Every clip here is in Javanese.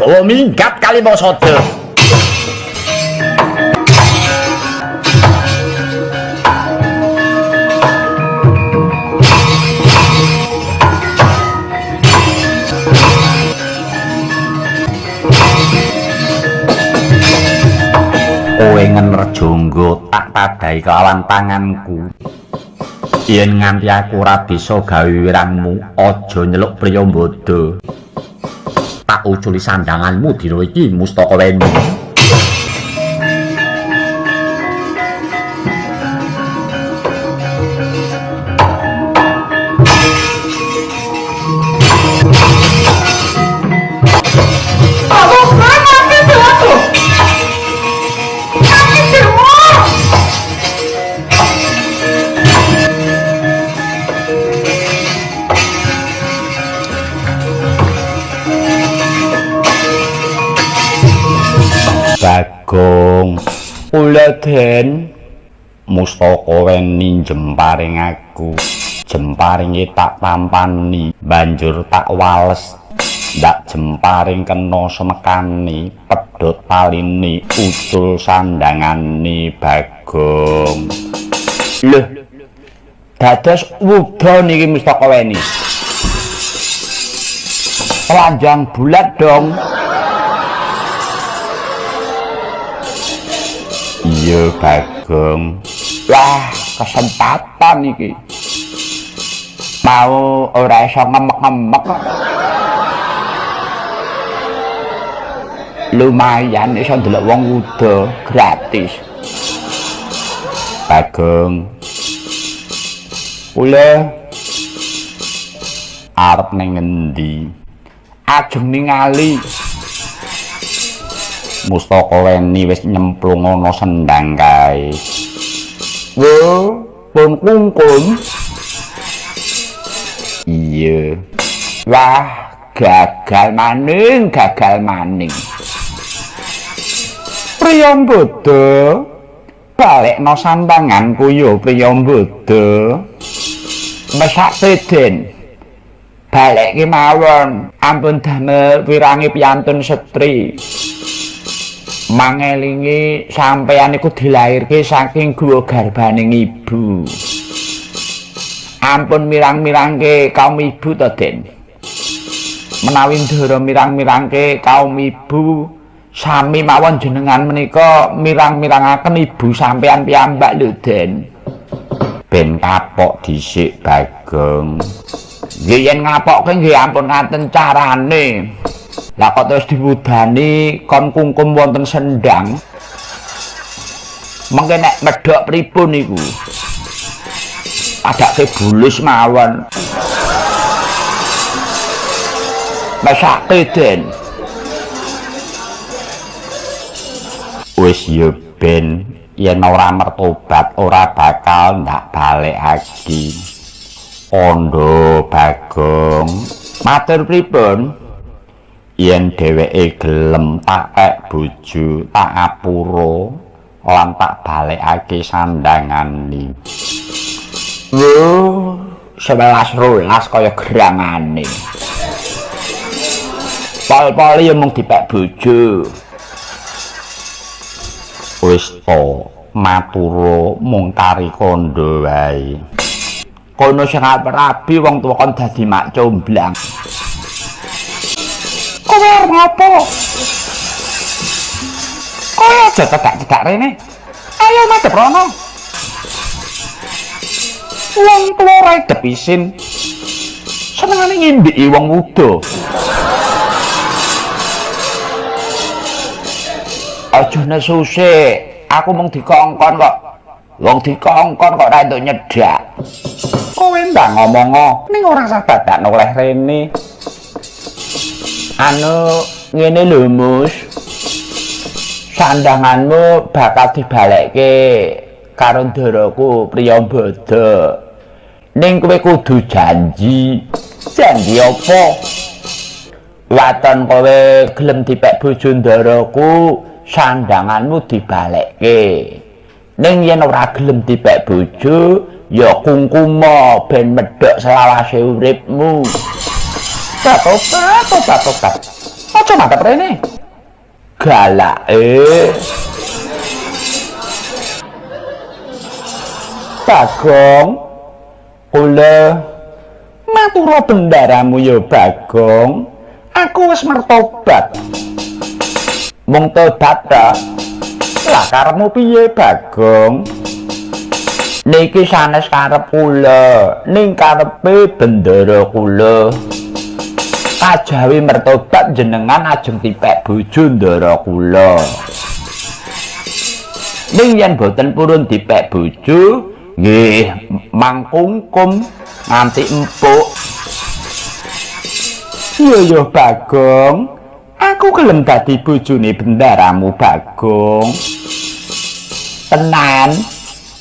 Ragawa minggat Kalimasada. Kowe ngenrejangga tak tadhahi kelawan tanganku. Yen nganti aku ora bisa gawe wirangmu, aja nyeluk Priyambada. Tak uculi sandanganmu dina iki Mustakaweni. Bagong kula Den Mustakaweni jemparing aku, jemparinge tak tampani banjur tak wales, ndak jemparing kena semekani pedhot taline ucul sandangane Bagong. Lho dados wuda niki Mustakaweni telanjang bulat dong. Iya Bagong. Wah, kesempatan iki. Mau ora iso ngemek-ngemek kok. Lumayan iso ndelok wong wuda gratis. Bagong. Kula arep ning endi? Ajeng ningali Mustakaweni wis nyemplung ana sendang kae. Wo, pun kungkung. Iya. Wah, gagal maning. Priyambada, balekno sandanganku yo Priyambada. Mesak seden. Balekke mawon, ampun damel wirangi piyantun setri. Mangelingi sampeyan iku dilairke saking guwa garbaning ibu. Ampun mirang-mirangke kaum ibu to, Den. Menawi ndara mirang-mirangke kaum ibu, sami mawon jenengan menika mirang-mirangaken ibu sampeyan piyambak lho, Den. Ben kapok dhisik Bagong. Nggih yen ngapokke nggih ampun ngaten carane. Lah kok terus diwudani kon kungkum wonten sendang. Mengke nek medhok pripun niku? Adake bulus mawon. Mesake Den. Wis yo Ben, yen ora mertobat ora bakal ndak balekake. Ondo Bagong. Matur pripun? Yen dheweke gelem tak kek bojo tak apura lan tak balekake sandangane. Wo 11-12 kaya gerangane. Pol-poli mung dipek bojo. Wis to matura mung kari kondo wae. Kono sing rabi wong tuwa kon dadi mak comblang. Kowe arep ngopo? Kowe aja cedak-cedak rene. Ayo madhep rono. Wong tuwa ora depisin. Senengane ngindiki wong wuda. Aja nesuse, aku mung dikongkon kok. Wong dikongkon kok ora entuk nyedak. Kowe ndang ngomong ning ora usah dadakno oleh rene. Anu ngene lho Mus. Sandanganmu bakal dibalekke karo ndaraku Priyambada. Ning kowe kudu janji. Janji apa? Waton kowe gelem dipek bojo ndaraku, sandanganmu dibalekke. Ning yen ora gelem dipek bojo, ya kungkuma ben medhok selawase uripmu. Tobat. Aja Aja madhep rene. Galake. Bagong. Kula matura bendaramu ya Bagong. Aku wis mertobat. Mung tobat ta. Lah karepmu piye Bagong? Niki sanes karep kula, ning karepe bendara kula. Kajawi mertobat jenengan ajeng dipek bojo ndara kula. Ning yen boten purun dipek bojo, nggih mangkungkum nganti empuk. Iya Bagong, aku gelem dadi bojone bendaramu Bagong. Tenan?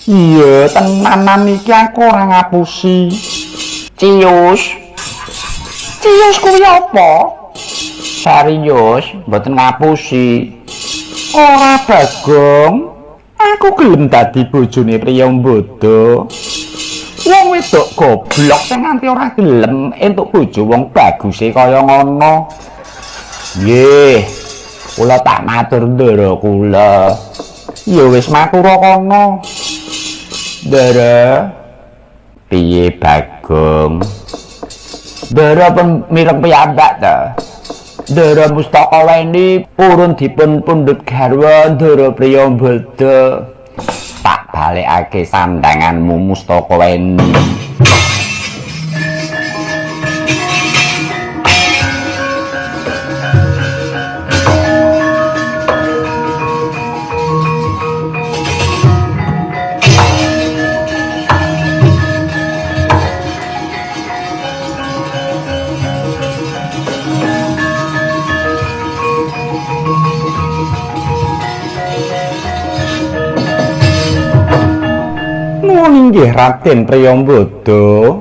Iya, tenanan iki aku ora ngapusi. Cius. Cius kuwi apa? Serius, mboten ngapusi. Ora Bagong. Aku gelem dadi bojone Priyambada. Wong wedok goblok sing nganti ora gelem entuk bojo wong baguse kaya ngono. Nggih, kula tak matur ndara kula. Ya wis matura kono. Ndara piye Bagong? Ndara mireng piyambak ta? Ndara Mustaka Weni purun dipun pundhut garwa Ndara Priyambada. Tak balekake sandanganmu Mustaka Weni. Inggih Raden Priyambada,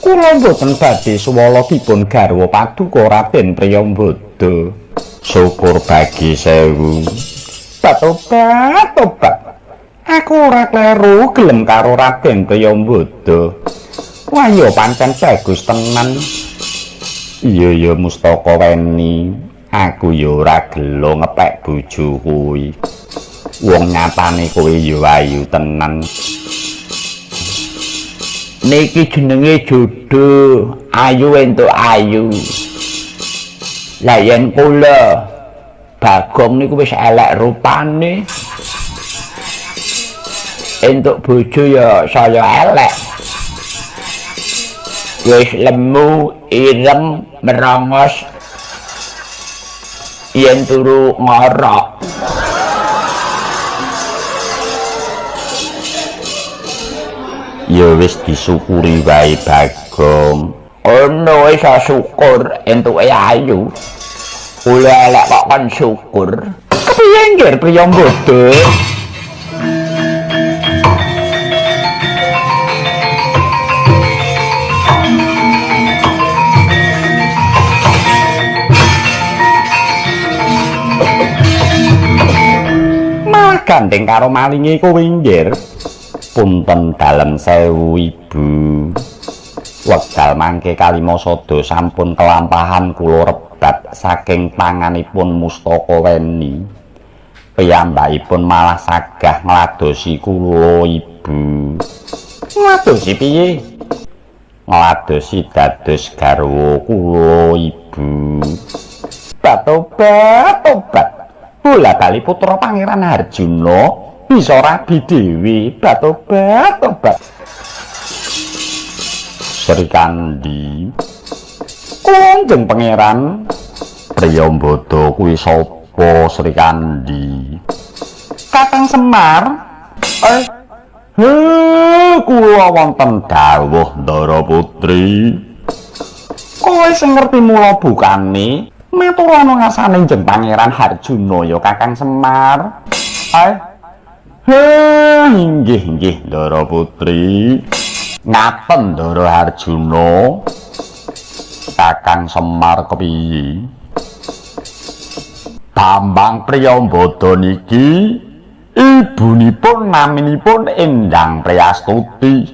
kula boten badhe suwala dipun garwa paduka Raden Priyambada. Syukur bagi sewu. Tobat. Aku ora kleru gelem karo Raden Priyambada. Wah ya pancen bagus tenan. Iya Mustaka Weni, aku ya ora gelo ngepek bojo kuwi. Wong nyatane kowe ya ayu tenan. Niki jenenge jodoh, ayu entuk ayu. Lah yen kula Bagong niku wis elek rupane. Entuk bojo ya saya elek. Wis lemu, ireng, merongos. Yen turu ngorok. Ya wis disyukuri wae Bagong. Ono wis syukur entuke ayu. Kula elek kok kon syukur. Kepiye nggih Priyambada? Malah gandeng karo malinge kowe nggih. Punten dalem sewu Ibu. Wekdal mangke Kalimasada sampun kelampahan kula rebat saking tanganipun Mustaka Weni. Piyambakipun malah sagah ngladosi kula Ibu. Ngladosi piye? Ngladosi dados garwa kula Ibu. Tobat. Bola bali putra Pangeran Harjuna bisa rabi dewi. Tobat. Sri Kandi, Kanjeng Pangeran Priyambada kuwi sapa Sri Kandi? Kakang Semar. Kula wonten dawuh Ndara Putri. Kowe sing ngerti mula bukane matur ana ngasane Jeng Pangeran Harjuna ya Kakang Semar. Inggih Ndara Putri. Ngaten Ndara Harjuna. Kakang Semar kepiye? Bambang Priyambada niki ibunipun naminipun Endang Priyastuti.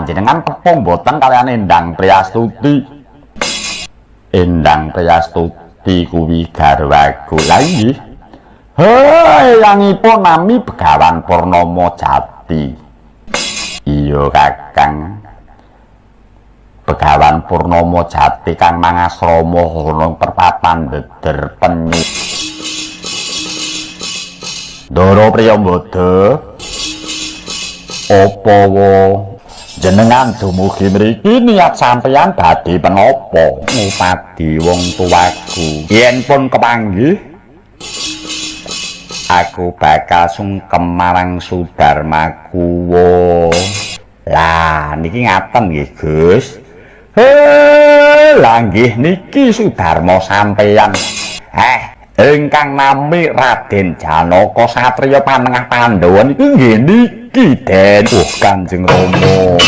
Jenengan tepung boten kalian Endang Priyastuti. Endang Priyastuti Jati kuwi garwaku. Lah nggih. Hei, yangipun nami Begawan Purnomo Jati. Iya Kakang. Begawan Purnomo Jati kang mangasrama ana perpapan Deder Penyu. Ndara Priyambada. Apa jenengan dumugi mriki niat sampeyan badhe menapa? Ngupadi wong tuaku. Yen pun kepanggih aku bakal sungkem marang Sudarmaku. Lah niki ngaten nggih, Gus. Lah nggih niki Sudarma sampeyan. Ingkang nami Raden Janaka satriya panengah Pandhawa niku nggih niki Den Kanjeng Rama.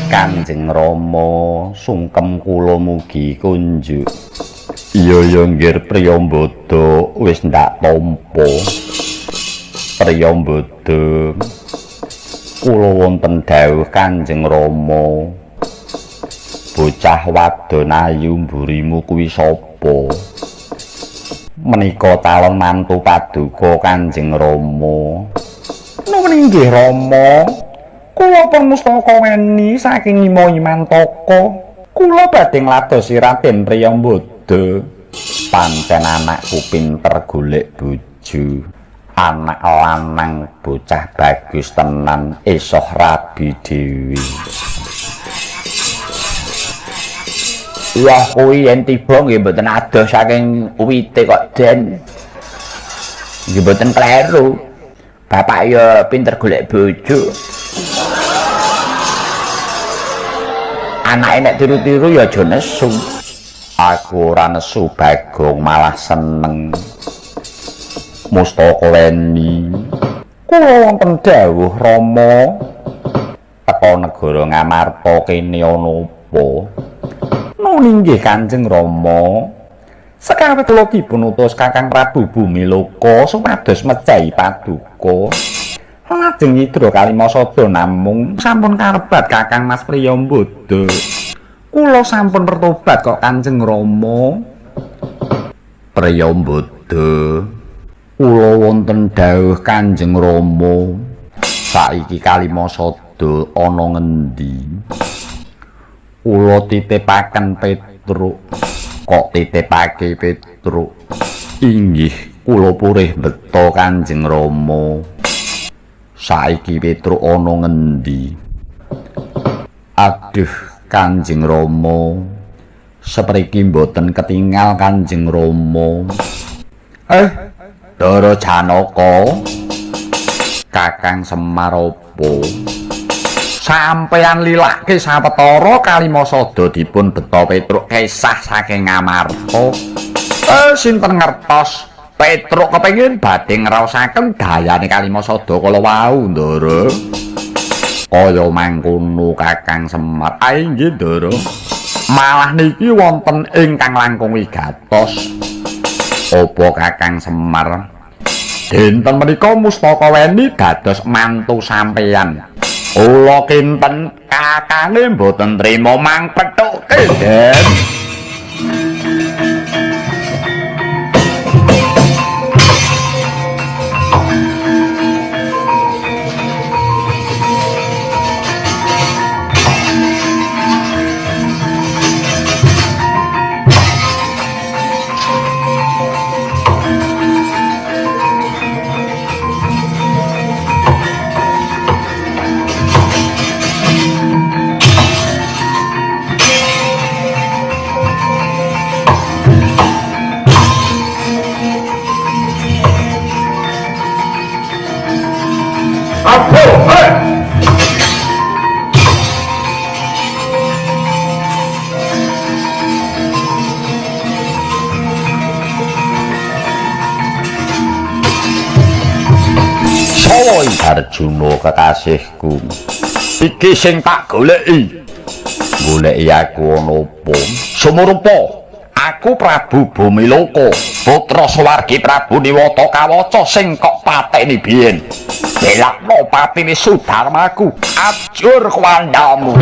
Kanjeng Rama sungkem kula mugi kunjuk. Iya nggih Priyambada wis ndak tampa. Priyambada kula wonten dawuh Kanjeng Rama. Bocah wadon ayu mburimu kuwi sapa? Menika calon mantu paduka Kanjeng Rama. Nuwun inggih Rama. Kula pun mustaka weni saking Ima Imantaka. Kula badhe ngladosi Raden Priyambada. Pancen anakku pinter golek bojo. Anak lanang bocah bagus tenan isoh rabi dhewe. Wah kuwi yen tiba nggih mboten adoh saking uwite kok Den. Nggih mboten kleru. Bapak ya pinter golek bojo. Anake nek tiru-tiru ya aja nesu. Aku ora nesu Bagong malah seneng. Mustaka weni kula wonten dawuh Rama teka negara Ngamarta kene ana apa? Nuwun inggih Kanjeng Rama. Sekawe kula dipun utus Kakang Prabu Bumiloka supados mejahi paduka. Lajeng nyidra Kalimasada namung sampun karebat Kakang Mas Priyambada. Kula sampun bertobat kok Kanjeng Rama. Priyambada kula wonten dawuh Kanjeng Rama, saiki Kalimasada ana ngendi? Kula titipaken Petruk. Kok titipake Petruk? Inggih, kula purih beta Kanjeng Rama. Saiki Petruk ana ngendi? Aduh, Kanjeng Rama. Sepriki mboten ketingal Kanjeng Rama. Dara Janaka Kakang Semar apa? Sampeyan lilake sawetara Kalimasada dipun beta Petruk kesah saking Ngamarta. Sinten ngertos Petruk kepengin badhe ngraosaken dayane Kalimasada kala wau, Ndara. Kaya mangkono Kakang Semar. Inggih, Ndara. Malah niki wonten ingkang langkung wigatos. Apa Kakang Semar? Dinten menika mustaka weni dados mantu sampeyan. Kula kinten kakange mboten trima mangpethuke, Den. Arjuna kekasihku, iki sing tak goleki. Goleki aku ana apa? Sumurupa Aku Prabu Bumiloko, putra Suwargi Prabu Niwata Kawaca sing kok pateni biyen. Belakno patine Sudarmaku, ajur kwandamu.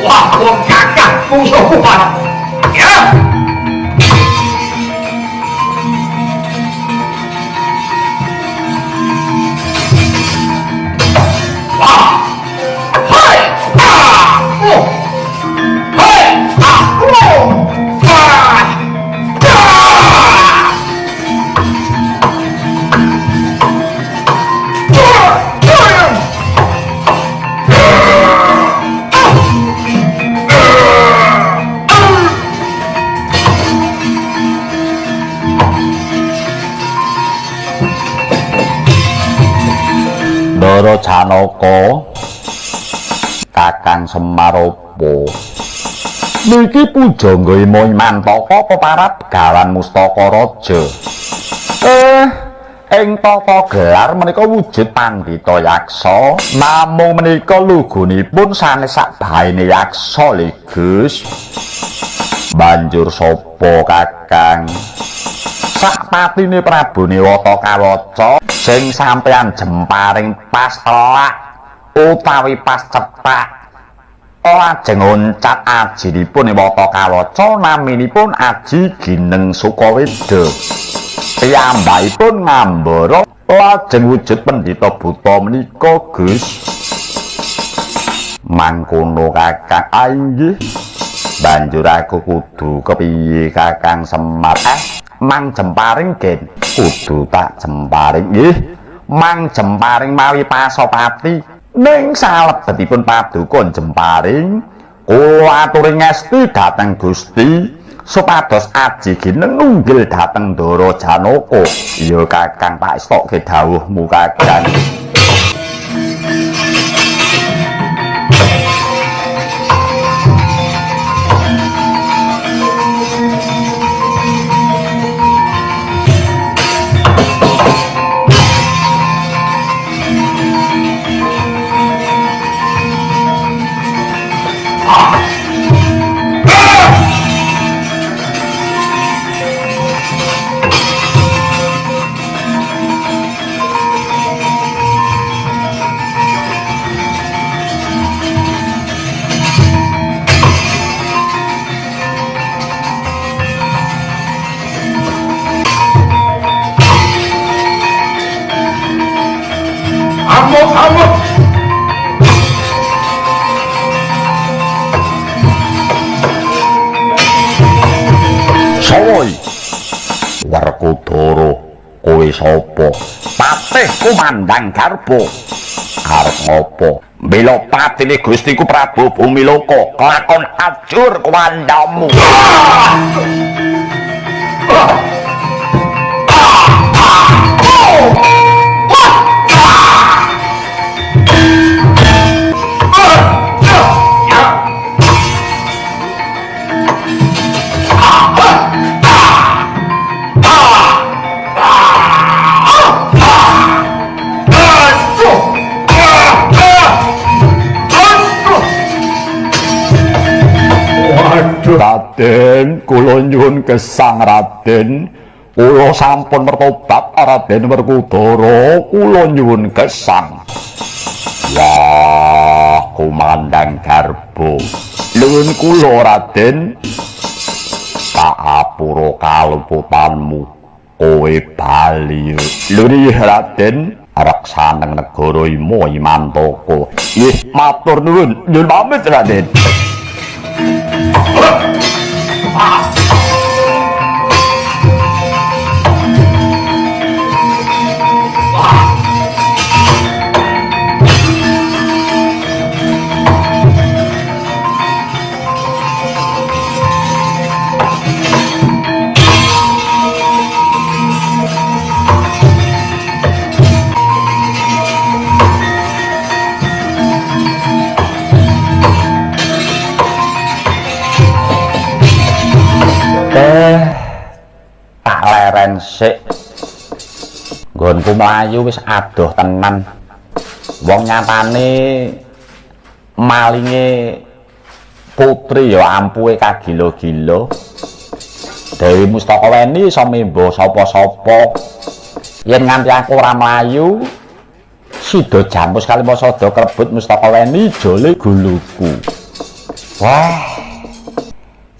Wah, wong kakak musuhku parah. Ya. Wah. Hai. Ah. Oh. Hai. Ah. Oh. Ah. Ndara Janaka Kakang Semaropo niki pujangga Mantaka peparab gawan Mustaka Raja. Ing tata gelar menika wujud pandhita yaksa, namung menika lugunipun sanes sakbaene yaksa lho Gus. Banjur sapa Kakang? Sakpatine Prabu Niwata Kawaca sing sampeyan jemparing pas telak utawi pas cepak lajeng oncat ajinipun Niwata Kawaca naminipun Aji Gineng Sukaweda. Piyambakipun ngambara lajeng wujud pendhita buta menika Gus. Mangkono Kakang. Inggih. Banjur aku kudu kepiye Kakang Semar? Mang Jemparing gen kudu tak jemparing nggih. Mang Jemparing mawi Pasopati ning salebetipun paduka Jemparing kula aturi ngesti dhateng Gusti supados Aji Gineng nunggil dhateng Ndara Janaka. Ya Kakang tak estokke dawuhmu Kakang. Amuk. Sawoi Werkudara kowe sapa? Patih Kumandang Garba. Arep ngopo? Mbela patine Gustiku Prabu Bumiloko kelakon ajur kwandamu. Raden, kula nyuwun gesang Raden. Kula sampun mertobat Raden Werkudara, kula nyuwun gesang. Wah, Kumandang Garba. Nuwun kula Raden. Tak apura kaluputanmu. Kowe bali. Lho Raden, reksaneng negara Mantaka. Nggih, matur nuwun. Nyuwun pamit Raden. leren sik. Nggonku mlayu wis adoh tenan. Wong nyatane malinge putri ya ampuhe kagilo-gilo. Dewi Mustakaweni iso membo sapa-sapa. Yen nganti aku ora mlayu, Sida Jampus Kalimasada krebut Mustakaweni jole guluku. Wah.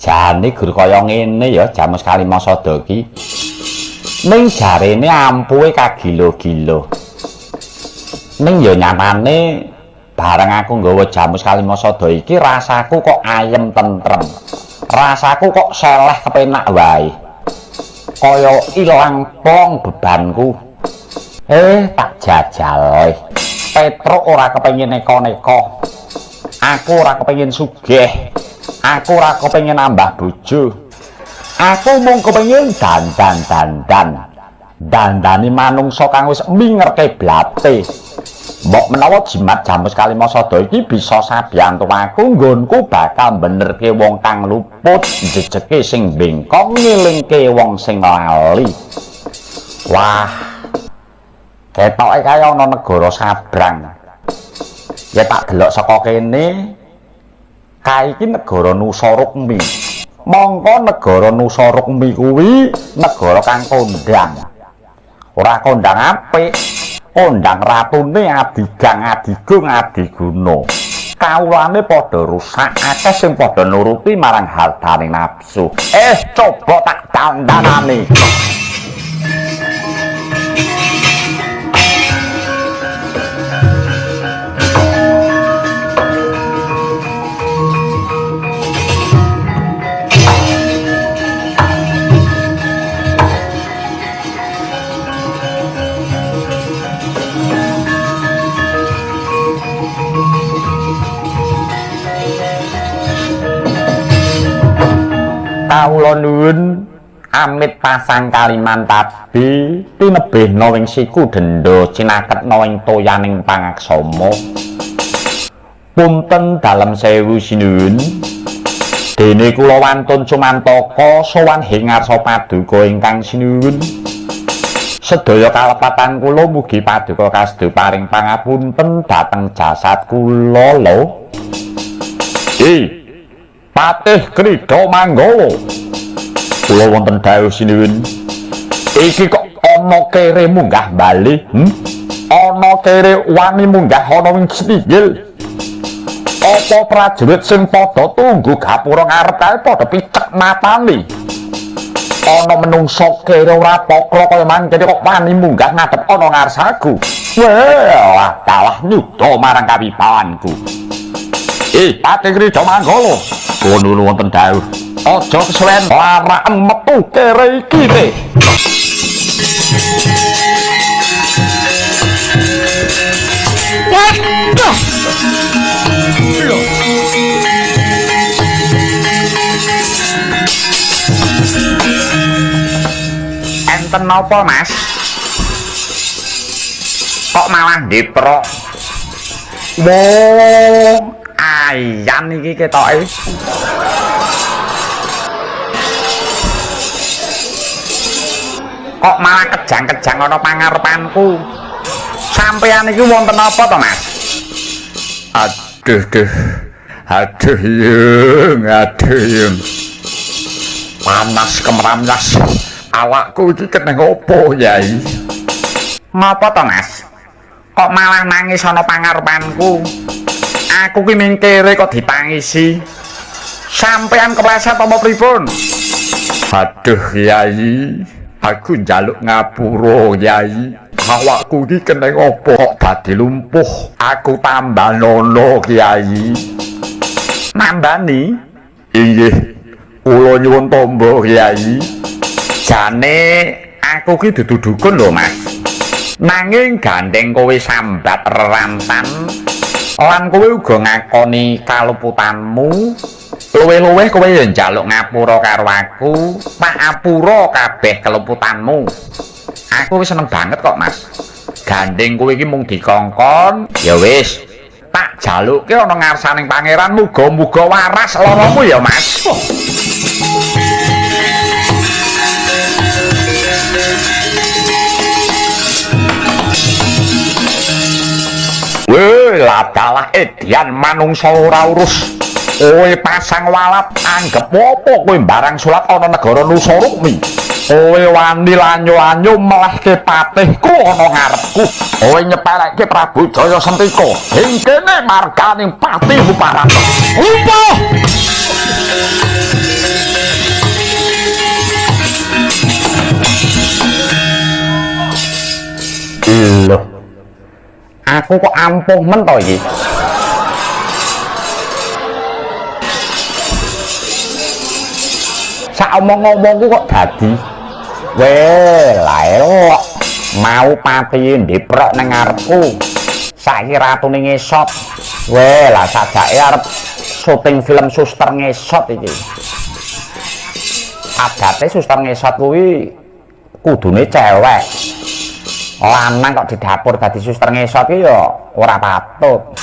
Jane gur kaya ngene ya Jamus Kalimasada iki. Ning jarene ampuhe kagilo-gilo. Ning ya nyatane bareng aku nggawa Jamus Kalimasada iki rasaku kok ayem tentrem. Rasaku kok seleh kepenak wae. Kaya ilang plong bebanku. Tak jajal. Petruk ora kepengin neko-neko. Aku ora kepengin sugih. Aku ora kepengin nambah bojo. Aku mung kepengin dandani manungsa kang wis mingerke blate. Mbok menawa jimat Jamus Kalimasada iki bisa sabiyantu aku nggonku bakal benerke wong kang luput, jejeke sing bengkong, ngilingke wong sing lali. Wah. Ketoke kaya ana negara sabrang. Ya tak delok saka kene, kae iki negara Nusarukmi. Mongko negara Nusarukmi kuwi negara kang kondang. Ora kondang apik, kondang ratune Adigang, Adigung, Adiguna. Kawulane padha rusak, akeh sing padha nuruti marang hartane nafsu. Coba tak dandanani. Kawula nuwun amit pasang kaliman tabi tinebihna wing siku denda cinaketna ing toyaning pangaksama. Punten dalem sewu sinuwun. Dene kula wantun Sumantaka sowan ing ngarsa paduka ingkang sinuwun. Sedaya kalepatan kula mugi paduka kasdo paring pangapunten dhateng jasad kula lho. Patih Krida Manggala. Kula wonten dawuh sinuwun. Iki kok ana kere munggah bali? Ana kere wani munggah ana wing singgil. Apa prajurit sing padha tunggu gapura ngarep kae padha picek matane? Ana menungso kere ora pokro kaya mangkene kok wani munggah ngadep ana ngarsaku. Wah, dalah nyuda marang kawibawanku. Patih Krida Manggala. Kono wonten dawuh. Aja kesuwen laraken metu kere iki te. Waduh. Enten napa, Mas? Kok malah diprok? Ayan iki ketoke. Kok malah kejang-kejang ana pangarepanku. Sampeyan iki wonten apa to, Mas? Aduh yung. Panas kemramlas. Awakku iki keneng opo, Yai? Ngapa to, Mas? Kok malah nangis ana pangarepanku? Aku ki ning kere kok ditangisi. Sampeyan kepleset apa pripun? Aduh, Yai. Aku njaluk ngapura, Yai. Awakku iki keneng apa kok dadi lumpuh? Aku tambah nono, Kyai. Nambani? Inggih. Kula nyuwun tamba, Kyai. Jane aku ki dudu dukun lho, Mas. Nanging gandeng kowe sambat rerantan lan kowe uga ngakoni kaluputanmu. Luwe-luwe kowe ya njaluk ngapura karo aku, tak apura kabeh keluputanmu. Aku wis seneng banget kok, Mas. Gandeng kowe iki mung dikongkon, ya wis. Tak jaluke ana ngarsaning pangeran, muga-muga waras laramu ya, Mas. Weh, ladalah edian manungsa ora urus. Kowe pasang walat anggep apa kowe barang salat ana negara Nusarukmi. Kowe wani lanyo-anyo melehke patihku ana ngarepku. Kowe nyepelekke Prabu Jaya Sentika. Ing kene marganing patih Uparato. Upo! Loh. Aku kok ampuh men to iki. Sak omong-omongku kok dadi elok mau pati ndiprok nang ngarepku. Saiki ratune ngesot. Lah sajake arep syuting film suster ngesot iki. Adate suster ngesot kuwi kudune cewek. Lanang kok di dapur dadi suster ngesot iki ya ora patut.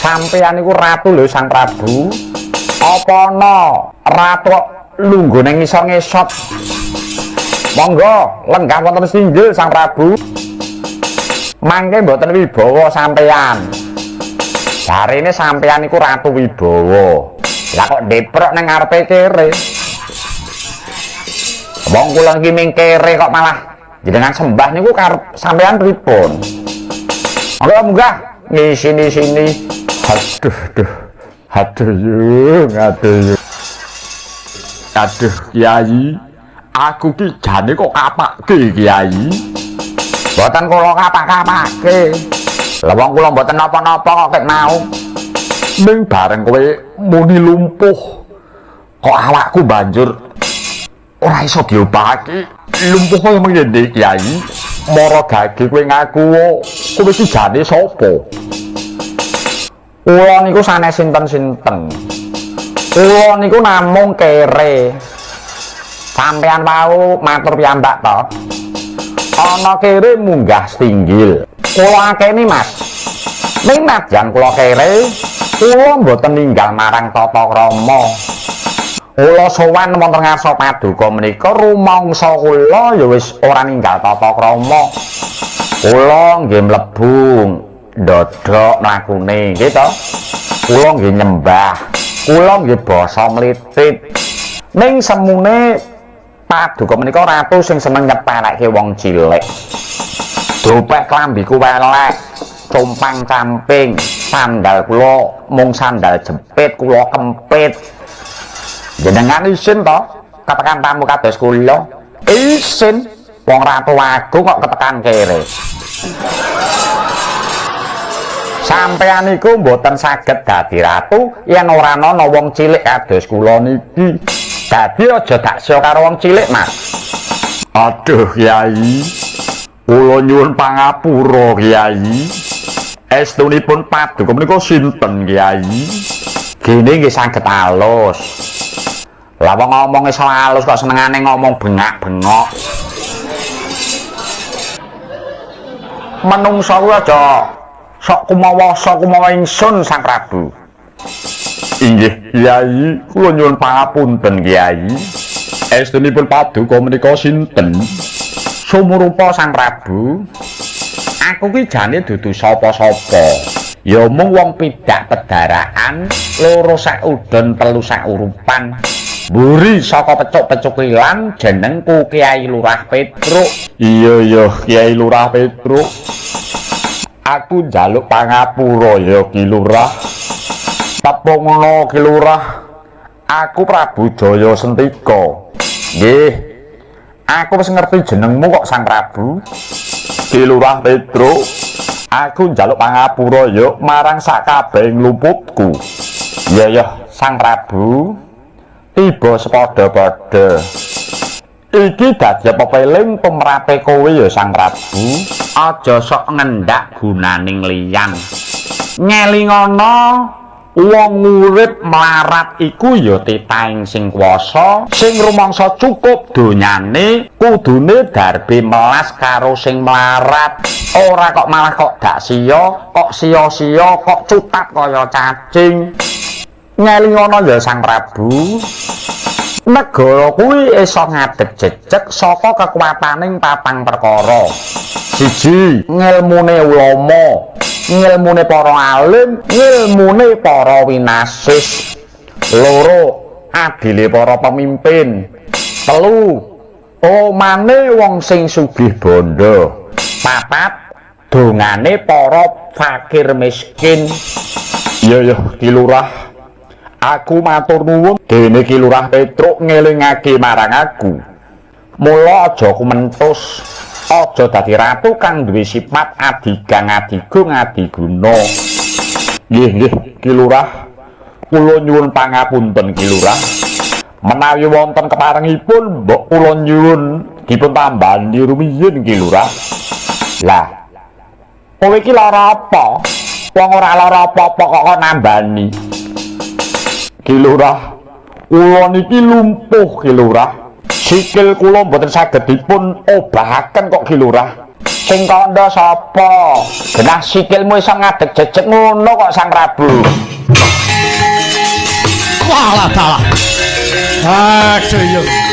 Sampeyan iku ratu lho Sang Prabu. Apa ana ratu lungguh nang ngisor ngesot? Monggo lenggah wonten singgil Sang Prabu. Mangke mboten wibawa sampeyan. Jarine sampeyan iku ratu wibawa. Lah kok ndeprok nang ngarepe kere. Wong kula iki ming kere kok malah jenengan sembah niku karep sampeyan pripun? Monggo munggah ngisi-sini. Aduh, Kiai, aku ki jane kok kapake Kiai. Mboten kula kapak-kapake. Lah wong kula mboten napa-napa kok ket mau. Ning bareng kowe muni lumpuh. Kok awakku banjur ora iso diobahake. Lumpuh koyo mengene Kiai. Mara gage kowe ngaku kowe iki jane sapa? Kula niku sanes sinten-sinten. Kula niku namung kere. Sampeyan wau matur piyambak to. Ana kere munggah stinggil. Kula akeni Mas. Ning najan kula kere, kula mboten ninggal marang tata krama. Kula sowan wonten ngarsa paduka menika rumangsa kula ya wis ora ninggal tata krama. Kula nggih mlebu ndodok mlakune nggih to. Kula nggih nyembah, kula nggih basa mlitit. Ning semune paduka menika ratu sing seneng nyepelekke wong cilik. Dopek klambiku elek, compang camping, sandal kula mung sandal jepit, kula kempit. Jenengan isin to ketekan tamu kados kula? Isin, wong ratu agung kok ketekan kere. Sampeyan niku mboten saged dadi ratu yen ora ana wong cilik kados kula niki. Dadi aja daksa karo wong cilik, Mas. Aduh, Kiai. Kula nyuwun pangapura, Kiai. Estunipun paduka menika sinten, Kiai? Gene nggih saged alus. Lah wong ngomong iso alus kok senengane ngomong bengak-bengok. Menungsa kuwi aja sok kumawa ingsun Sang Prabu. Inggih Kiai, kula nyuwun pangapunten Kiai. Estunipun paduka menika sinten? Sumurupa Sang Prabu. Aku ki jane dudu sapa-sapa. Ya mung wong pidak pedaraan, loro sak udon telu sak urupan. Mburi saka pecuk-pecuk ilang jenengku Kiai Lurah Petruk. Iya Kiai Lurah Petruk. Aku njaluk pangapura ya Ki Lurah. Tepungna Ki Lurah. Aku Prabu Jaya Sentika. Nggih. Aku wis ngerti jenengmu kok Sang Prabu. Ki Lurah Petruk. Aku njaluk pangapura ya marang sakabehing luputku. Ya Sang Prabu. Tiba sepadha-padha. Iki dadi pepeling tumrape kowe ya Sang Prabu. Aja sok ngendak gunaning liyan. Ngelingana wong urip melarat iku ya titahing sing kuwasa, sing rumangsa cukup donyane kudune darbe melas karo sing melarat. Ora kok malah kok dak sia, kok sia-sia, kok cutat kaya cacing. Ngelingana ya Sang Prabu. Negara kuwi iso ngadeg jejeg saka kekuwataning patang perkara. Siji, ngilmune ulama, ngilmune para alim, ngilmune para winasis. Loro, adile para pemimpin. Telu, omane wong sing sugih bondo. Papat, dongane para fakir miskin. Iya Ki Lurah. Aku matur nuwun dene Ki Lurah Petruk ngelingake marang aku. Mula aja kumentus, aja dadi ratu kang duwe sifat adigang adigung adiguna. Nggih Ki Lurah. Kula nyuwun pangapunten Ki Lurah. Menawi wonten keparengipun mbok kula nyuwun dipun tambani rumiyin Ki Lurah. Lah, kowe iki lara apa? Wong ora lara apa-apa kok nambani. Ki Lurah, kula niki lumpuh Ki Lurah. Sikil kula mboten saged dipun obahaken kok Ki Lurah. Sing kandha sapa? Genah sikilmu iso ngadeg jejeg ngono kok Sang Prabu. Walah dalah. Aduh yo.